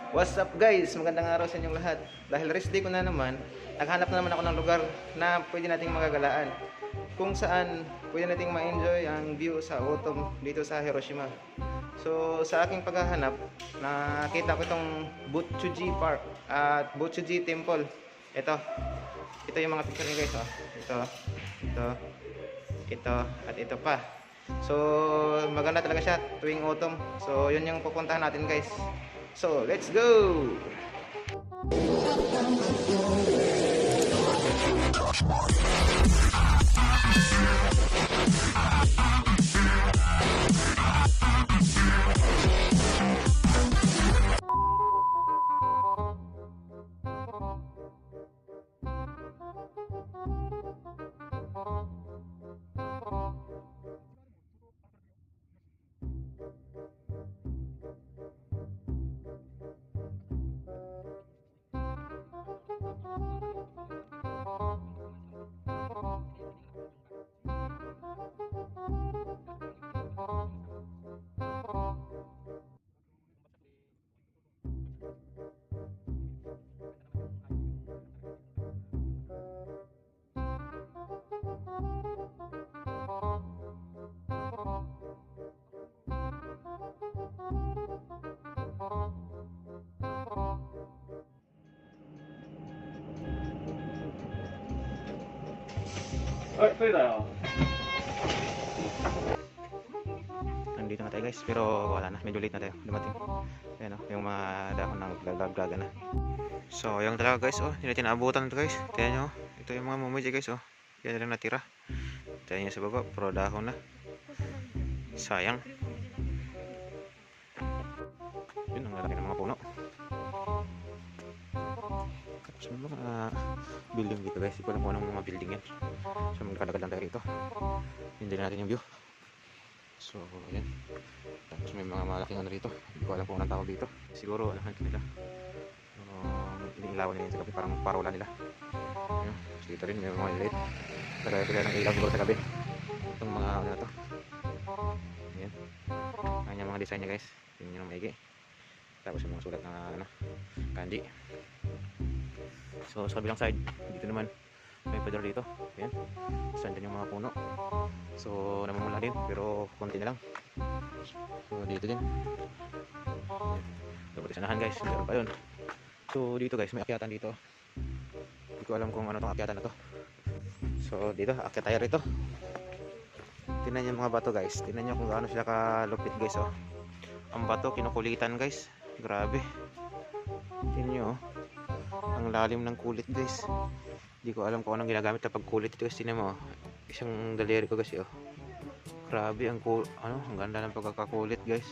What's up guys? Magandang araw sa inyong lahat. Dahil rest day ko na naman, naghanap na naman ako ng lugar na pwede nating magagalaan. Kung saan pwede nating ma-enjoy ang view sa autumn dito sa Hiroshima. So sa aking paghahanap, nakita ko itong Butchuji Park at Butchuji Temple. Ito yung mga picture niya guys. Oh. Ito, at ito pa. So maganda talaga siya tuwing autumn. So yun yung pupuntahan natin guys. So, let's go! Nandito na tayo guys, pero wala na, medyo late na tayo dumating. Ayan o, yung mga dahon ng gaglaga na. So, yung talaga guys, oh, hindi natin naabutan ito guys. Tignan nyo, ito yung mga mumidya guys, oh. Yan na lang natira. Tignan nyo sa baba, puro dahon na. Sayang. Yun, ang lalaki ng mga puno. Tapos may mga building dito guys, hindi ko alam kung anong mga building yan. So, magkadagad lang tayo rito. Hindi na natin yung view. So, ayan. Tapos may mga malaking ano rito. Hindi ko alam kung anong tawag dito. Siguro, ano ito nila. Iniilawan nila yun sa gabi. Parang parola nila. Ayan. So, dito rin, may mga lilit. Kaya ng ilaw siguro sa gabi. Itong mga ano na to. Ayan. Ayan yung mga design niya guys. Tingnan nyo ng maigi. Tapos yung mga sulat na ano, kanji. So, sa kabilang side, dito naman, may pader dito. Ayan. Saan dyan yung mga puno. So namumula din pero konti na lang. So dito din. So pati sanahan guys, meron pa yun. So dito guys, may akyatan dito. Hindi ko alam kung ano tong akyatan na to. So dito, akyat tayo rito. Tingnan nyo yung mga bato guys. Tingnan nyo kung gaano sila kalupit guys, oh. Ang bato kinukulitan guys. Grabe. Tingnan nyo, oh. Ang lalim ng kulit guys. Hindi ko alam kung anong ginagamit kapag kulit ito guys. Tingnan mo, oh. Isang daliri ko kasi, oh. Grabe ang ang ganda ng pagkakakulit guys.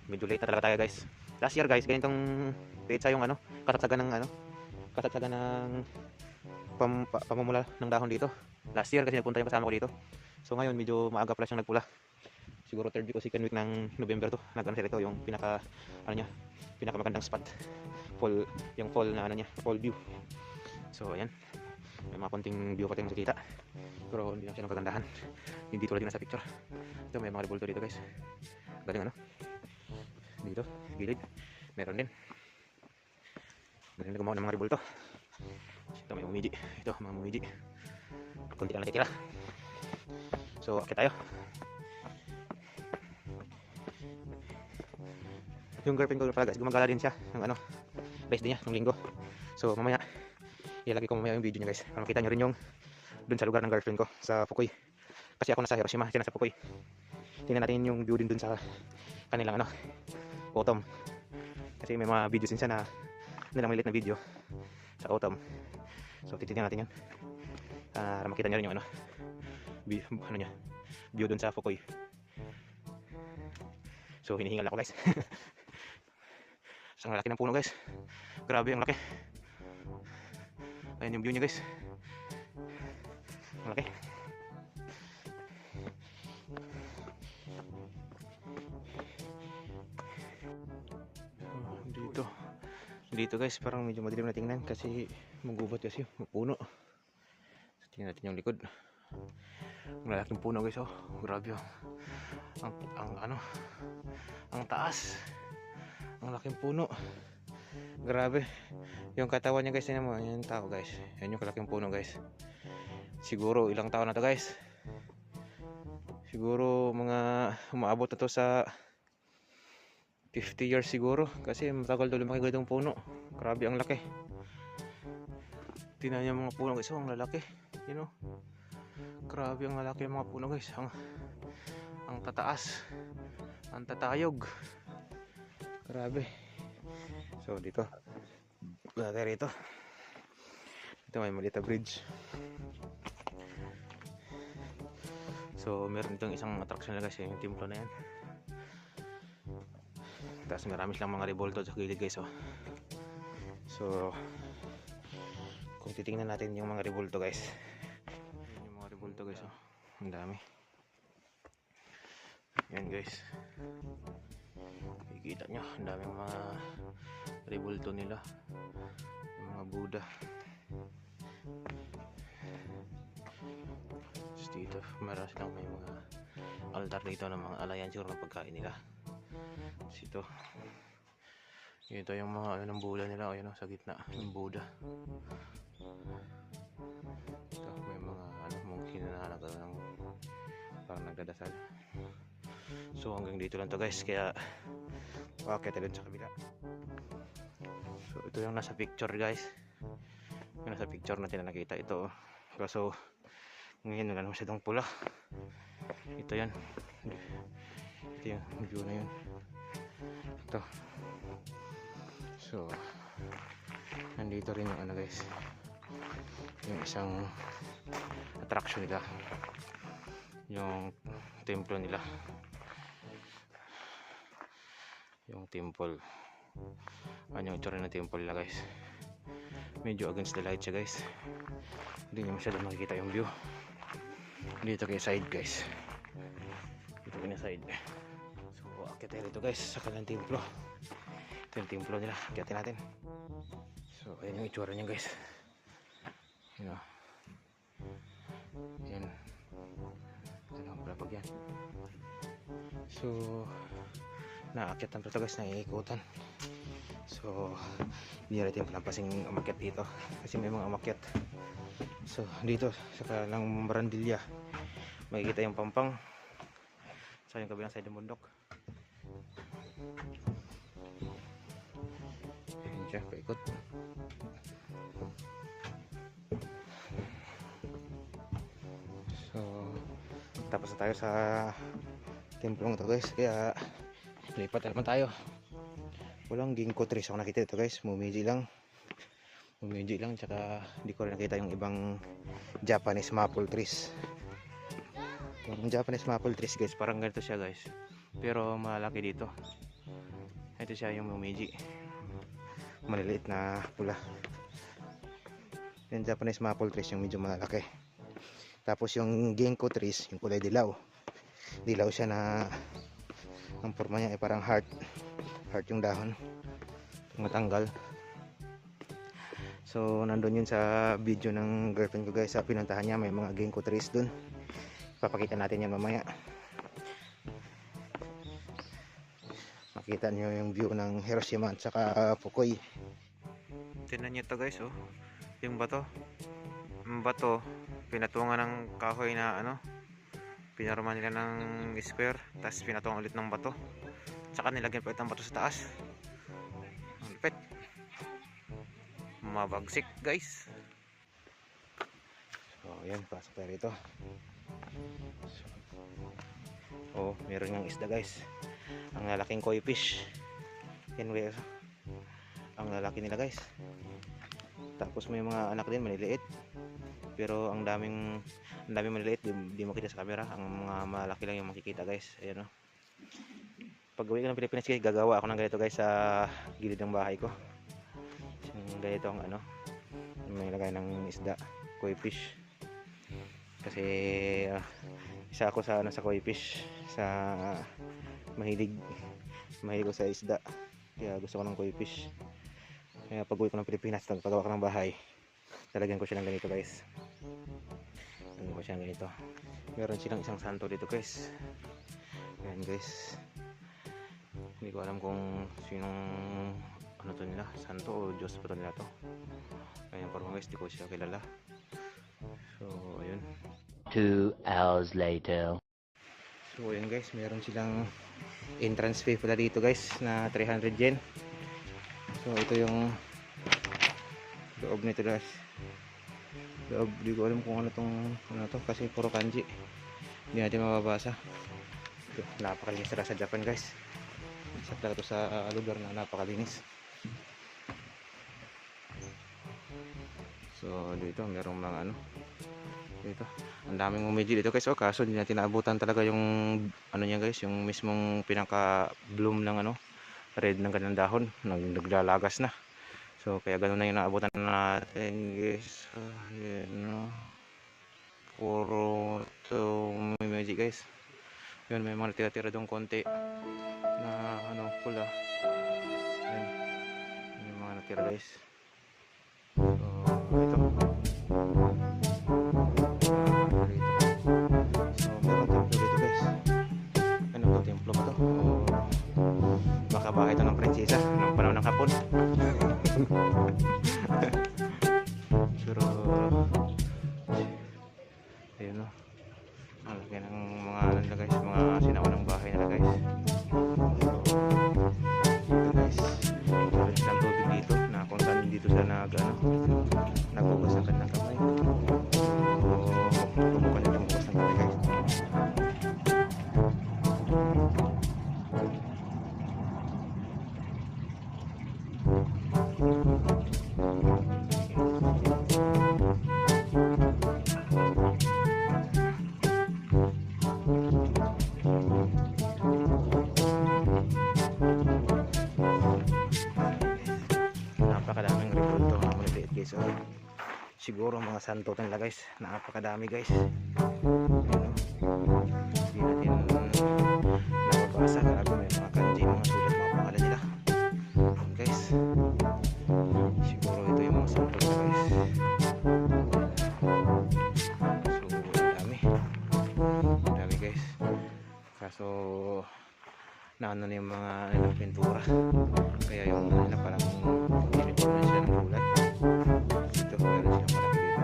Medyo late na talaga tayo guys. Last year guys, ganitong petsa yung kasagsagan ng pamumula ng dahon dito. Last year kasi nagpunta yung kasama ko dito. So ngayon medyo maaga pala siyang nagpula. Siguro 3rd week o 2nd week ng November to. Nagano sila ito yung pinakamagandang spot. Yung fall view. So ayan. May mga konting view pa tayong makikita. Pero hindi lang siya ng kagandahan. Hindi tulad din sa picture. Ito may mga rebulto dito guys. Galing ano. Dito, gilid. Meron din. Galing na gumawa ng mga rebulto. Ito may umidi. Ito mga umidi. Kunti lang natitira. So, akit tayo. Yung girlfriend ko pala guys, gumagala din siya ng rest din niya ng linggo. So, mamaya ilalagay ko mamaya yung video niya guys. Para makita nyo rin yung dun sa lugar ng girlfriend ko sa Fukui. Kasi ako nasa Hiroshima, siya nasa Fukui. Tingnan natin yung view din dun sa kanilang autumn. Kasi may mga videos din siya na nilang maliit na video sa autumn. So titignan natin yan. Para makita nyo rin yung view dun sa Fukui. So hinihingal ako guys. Ang laki ng puno guys. Grabe ang laki. Ayan yung view niya guys. Ang laki. Dito guys, parang medyo madilim na tingnan kasi magubat kasi yung puno. So, tingnan natin yung likod. Ang lalaking puno guys, oh. Grabe, oh. Ang taas. Ang laking puno. Grabe. Yung katawan niya guys, tingnan mo, yan yung tao guys. Yan yung kalaking puno guys. Siguro ilang taon na to guys. Siguro mga umaabot na to sa 50 years siguro. Kasi matagal to lumaki itong puno. Grabe ang laki. Tingnan niyo mga puno guys, ang lalaki. You know? Grabe ang lalaki ng mga puno guys. Ang tataas. Ang tatayog. Grabe. So dito. Dati rito. Ito may maliit na bridge. So meron itong isang attraction na guys, yung templo na yan. Tapos marami silang mga revolto sa gilid guys. So kung titingnan natin yung mga revolto guys, yung mga revolto guys, ang dami. Yan guys, makikita nyo, ang dami mga revolto nila, yung mga Buddha. Tapos dito meron silang may mga altar dito ng mga alayan siguro ng pagkain nila. Tapos ito yung mga ano ng Buddha nila, o yun sa gitna yung Buddha. Ito may mga ano mungkin na nagano ng parang nagdadasal. So hanggang dito lang to guys, kaya okay tayo sa kabila. So ito yung nasa picture guys, yung nasa picture natin na nakita ito. Kaso ngayon wala naman masyadong pula. Ito yan, ito yung view na yun. Ito. So nandito rin yung ano guys, yung isang attraction nila, yung templo nila, yung temple. Ano yung itsura ng temple nila guys, medyo against the light siya guys, hindi nyo masyadong makikita yung view. Dito kay side guys, dito kay side. So akit tayo rito guys sa kanilang templo. Ito yung templo nila, akitin natin. So ayan yung itsura niya guys, yun o, yan, ito lang palapag yan. So naakyatan pa ito guys, naiikutan. So hindi natin palampasing umakyat dito kasi may mga umakyat. So dito sa kanilang barandilya makikita yung pampang sa yung kabilang side ng bundok. Ayan siya, paikot. So tapos na tayo sa templong ito guys, kaya lipat na naman tayo. Walang ginkgo trees ako nakita ito guys, mumiji lang, tsaka di ko rin nakita yung ibang Japanese maple trees. Yung Japanese maple trees guys, parang ganito siya guys, pero malaki dito. Ito siya yung mumiji, maliliit na pula. Yung Japanese maple trees yung medyo malaki. Tapos yung ginkgo trees, yung kulay dilaw siya na ang forma niya ay parang heart yung dahon, matanggal. So nandun yun sa video ng girlfriend ko guys, sa pinuntahan niya may mga ginkgo trees dun. Papakita natin yan mamaya. Makita niyo yung view ng Hiroshima at saka Fukui. Tingnan niyo to guys, oh, yung bato, pinatungan ng kahoy na ano, pinarma nila ng square, tapos pinatungan ulit ng bato, tsaka nilagyan pa itong bato sa taas. Ang lupit, mabagsik guys. So yan, pasok tayo rito. So, meron ng isda guys, ang lalaking koi fish yan guys, ang lalaki nila guys. Tapos may mga anak din maliliit, pero ang daming maliliit, di makita sa camera. Ang mga malaki lang yung makikita guys. Ayan o, pag uwi ko ng Pilipinas guys, gagawa ako ng ganito guys sa gilid ng bahay ko. Yung ganito ang ano, may lagay ng isda, koi fish. Kasi isa ako sa ano, sa koi fish, sa mahilig ko sa isda, kaya gusto ko ng koi fish. Kaya pag uwi ko ng Pilipinas, pagawa ko ng bahay, talagyan ko siya ng ganito guys. Talagyan ko siya ng ganito. Meron silang isang santo dito guys. Ayan guys, hindi ko alam kung sinong ano to nila, santo o Diyos pa to nila to. Kaya parang guys, di ko siya kilala. So ayun. 2 hours later. So ayun guys, meron silang entrance fee pala dito guys na 300 yen. So ito yung loob nito guys. Loob, di ko alam kung ano to kasi puro kanji. Hindi natin mababasa. Napakalinis talaga sa Japan guys. Isa talaga to sa lugar na napakalinis. So dito merong mga ano dito. Ang daming umiji dito guys. Kaso hindi natin naabutan talaga yung ano niya guys, yung mismong pinaka bloom ng ano, red ng kanyang dahon, naglalagas na. So kaya ganoon na yung naabutan natin guys. Ayan, no. Puro to umiji guys. Yun, may mga tira-tira doon konti na ano pula. Ayan. Yung mga natira guys. So ito. Templo ba to? O baka bahay ito ng prinsesa ng panahon ng Hapon. Pero ayun o, ang laki ng mga ano nila guys, mga sinaunang bahay nila guys. So ito guys, meron silang tubig dito na kung saan dito sila nagbukas ng kanilang kamay. So tubukan nila bukas ng kamay guys. Napakadaming ripon to na maliliit guys. So, siguro mga santo nila guys, napakadami guys. Hindi natin nababasa, grabe may mga kanji, mga sulat, mga pangalan nila guys. Siguro ito yung mga santo nila guys. So ang dami guys. Kaso naano na yung mga ilang pintura, kaya yung ano nila parang pinipura na sila ng kulay. Dito meron silang malaki dito.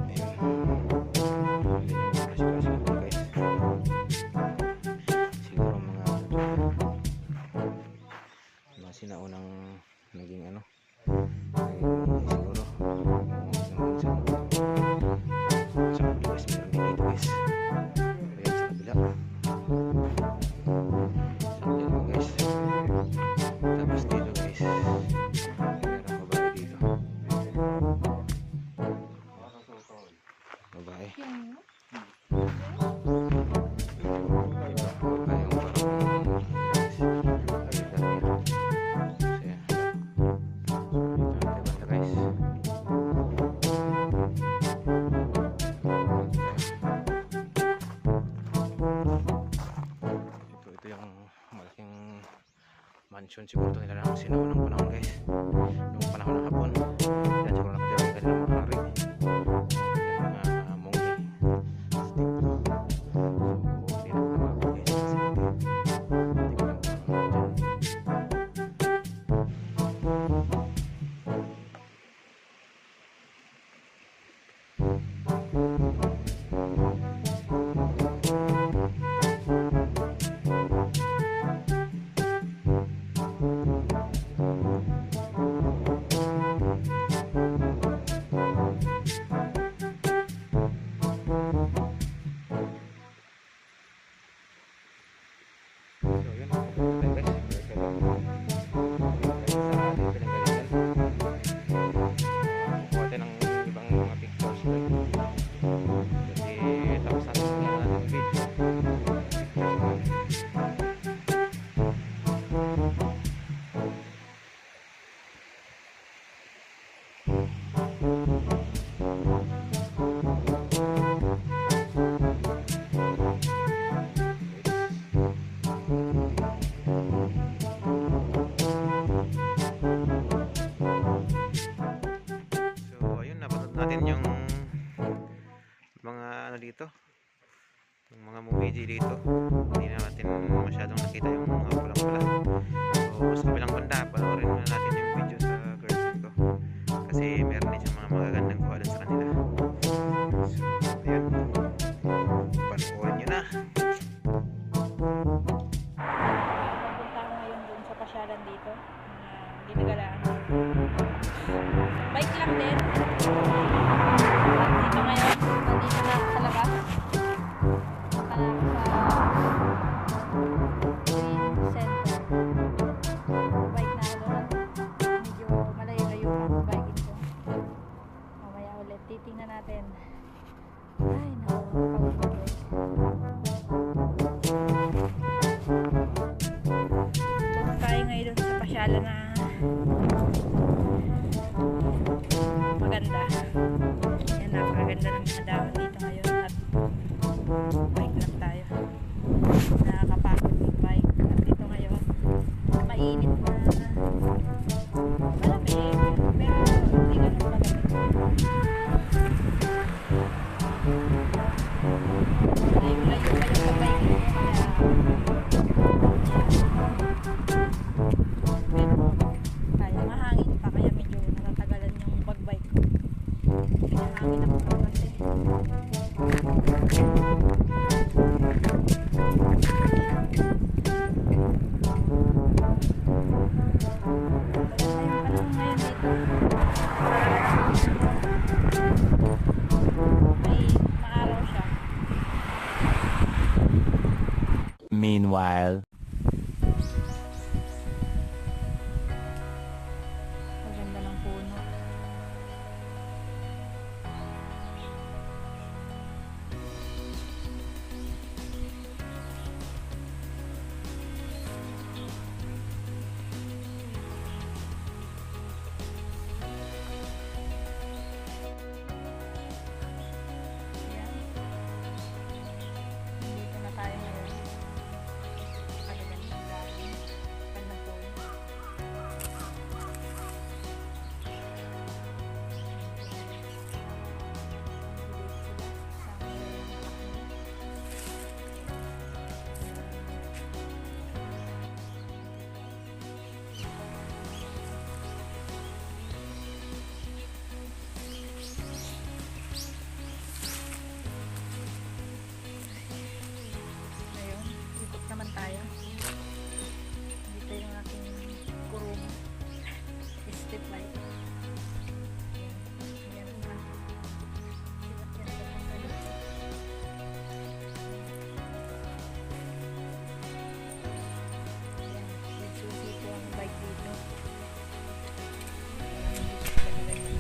Ayun, yun yung klase-klase dito guys. Siguro mga sinaunang naging ano, siguro sa guys, meron din dito guys. Ayan sa kabila. So dito guys. Tapos dito guys, meron babae dito. Babae. Babae yung mansion siguro ito nila ng sinaunang panahon guys, noong panahon ng Hapon. Yan siguro nakatira yung kanilang mga hari, mga monghe sa templo. So hindi na kumabot guys kasi hindi ko lang natin yung mga ano dito, yung mga mumiji dito. Hindi na natin masyadong nakita yung mga pulang-pula. Dito ngayon, nandito na sa labas. Punta na ako sa Green Center. Bike na ako doon. Medyo malayo-layo pa ang bike ko. Mamaya ulit, titingnan natin. Ay, naku, pagod. Tayo ngayon sa pasyalan na maganda. Yan, napakaganda ng mga dahon dito ngayon at bike lang tayo. Nakakapagod yung bike. At dito ngayon, mainit na malamig, pero hindi ganun malamig. Layo-layo pa yung sa bike ko, pero kaya mahangin pa, kaya medyo natatagalan yung pagbike. Kaya hangin ako pa kasi. May maaraw siya. Meanwhile, Ang ganda ng puno. Ayan. Dito na tayo ngayon. Pagagandang dahon. Gandang puno. Ayun, ikot naman tayo. Dito yung aking kuruma. Step light. Ayan na. Silat yan sa mga dito. Ayan, nagsusi ko ang bike dito. Ayan, dito talaga yun.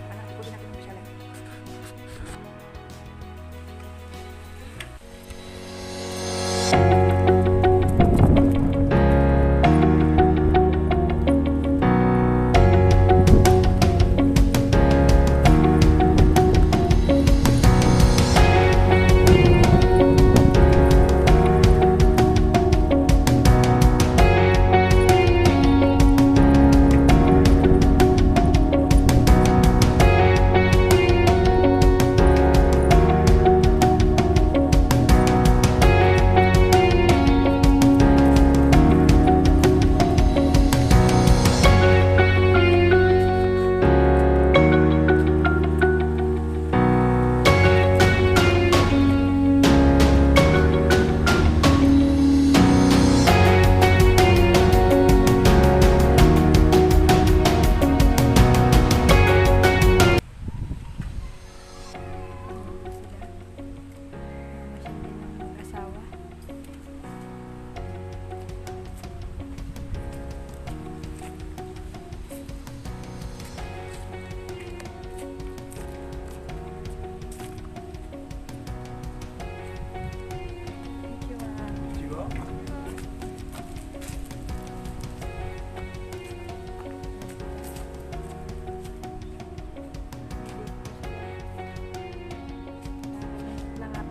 Parang ikutin natin yung pasyalan. Asawa. Lahat.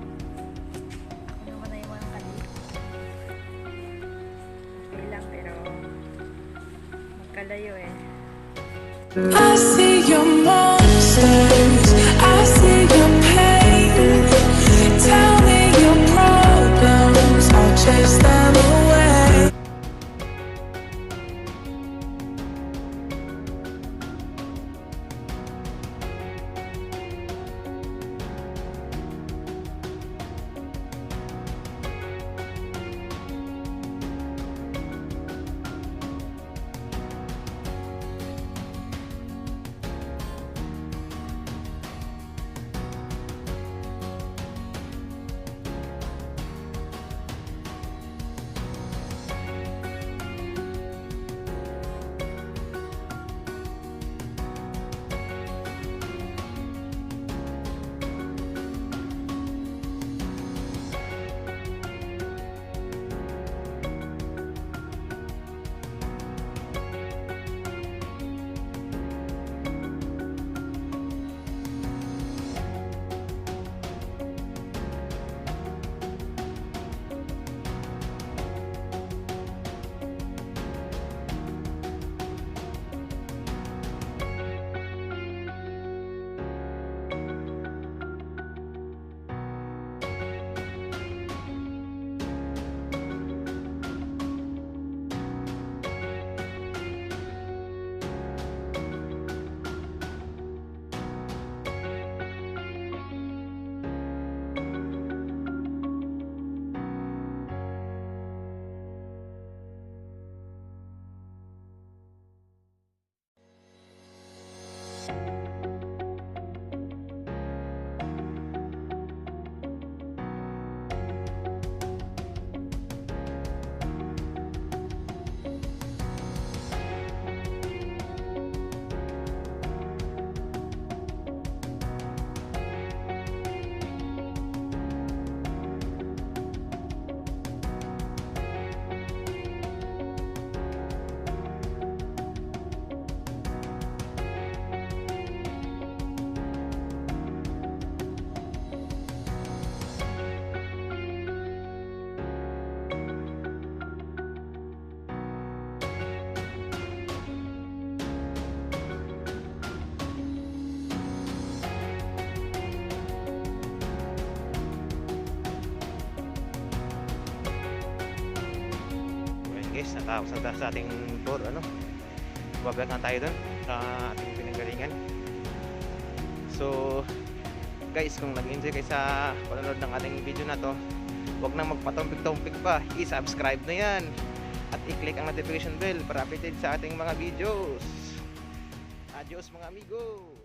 Ako naman na yung mga kali. Okay lang, pero magkalayo eh. I see your monsters, I see your pain. Tell me your problems, I'll chase them tapos sa ating tour, ano, babalikan tayo doon sa ating pinanggalingan. So guys, kung nag-enjoy kayo sa panonood ng ating video na to, huwag nang magpatumpik-tumpik pa, i-subscribe na yan at i-click ang notification bell para updated sa ating mga videos. Adios mga amigo!